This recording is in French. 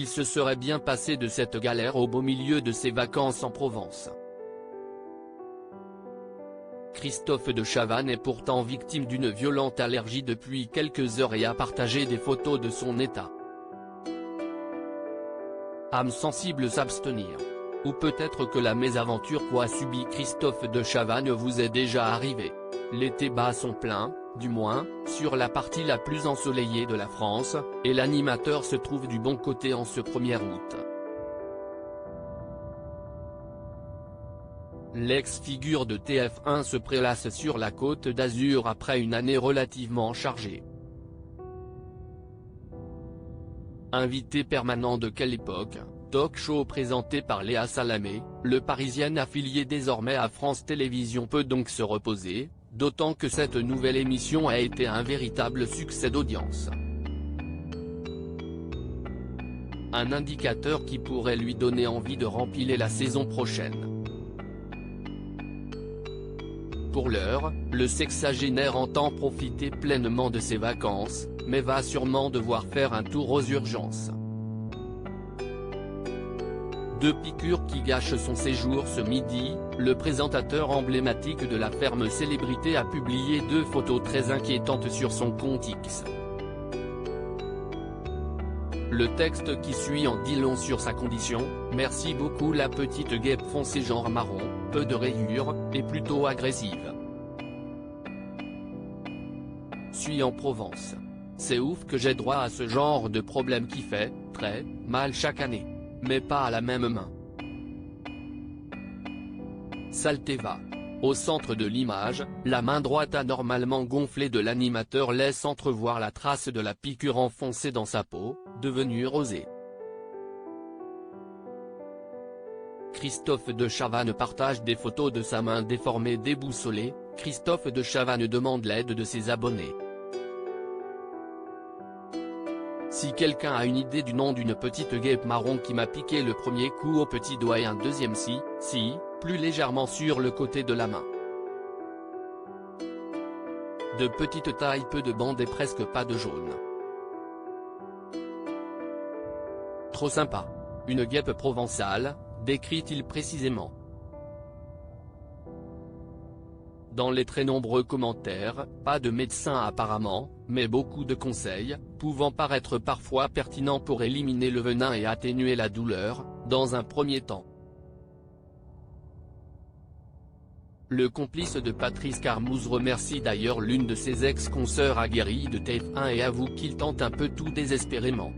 qu'il se serait bien passé de cette galère au beau milieu de ses vacances en Provence. Christophe de Chavannes est pourtant victime d'une violente allergie depuis quelques heures et a partagé des photos de son état. Âme sensible s'abstenir. Ou peut-être que la mésaventure qu'a subi Christophe de Chavannes vous est déjà arrivée. L'été bat son plein, du moins, sur la partie la plus ensoleillée de la France, et l'animateur se trouve du bon côté en ce 1er août. L'ex-figure de TF1 se prélasse sur la Côte d'Azur après une année relativement chargée. Invité permanent de Quelle époque, talk show présenté par Léa Salamé, le Parisien affilié désormais à France Télévisions peut donc se reposer, d'autant que cette nouvelle émission a été un véritable succès d'audience. Un indicateur qui pourrait lui donner envie de rempiler la saison prochaine. Pour l'heure, le sexagénaire entend profiter pleinement de ses vacances, mais va sûrement devoir faire un tour aux urgences. 2 piqûres qui gâchent son séjour ce midi, le présentateur emblématique de la ferme célébrité a publié 2 photos très inquiétantes sur son compte X. Le texte qui suit en dit long sur sa condition: « Merci beaucoup la petite guêpe foncée genre marron, peu de rayures, et plutôt agressive. Suis en Provence. C'est ouf que j'ai droit à ce genre de problème qui fait très mal chaque année. Mais pas à la même main. Saleté va. » Au centre de l'image, la main droite anormalement gonflée de l'animateur laisse entrevoir la trace de la piqûre enfoncée dans sa peau, devenue rosée. Christophe de Chavannes partage des photos de sa main déformée déboussolée. Christophe de Chavannes demande l'aide de ses abonnés. Si quelqu'un a une idée du nom d'une petite guêpe marron qui m'a piqué le premier coup au petit doigt et un deuxième plus légèrement sur le côté de la main. De petite taille, peu de bandes et presque pas de jaune. Trop sympa. Une guêpe provençale, décrit-il précisément. Dans les très nombreux commentaires, pas de médecin apparemment, mais beaucoup de conseils, pouvant paraître parfois pertinents pour éliminer le venin et atténuer la douleur, dans un premier temps. Le complice de Patrice Carmouze remercie d'ailleurs l'une de ses ex-consoeurs aguerries de TF1 et avoue qu'il tente un peu tout désespérément.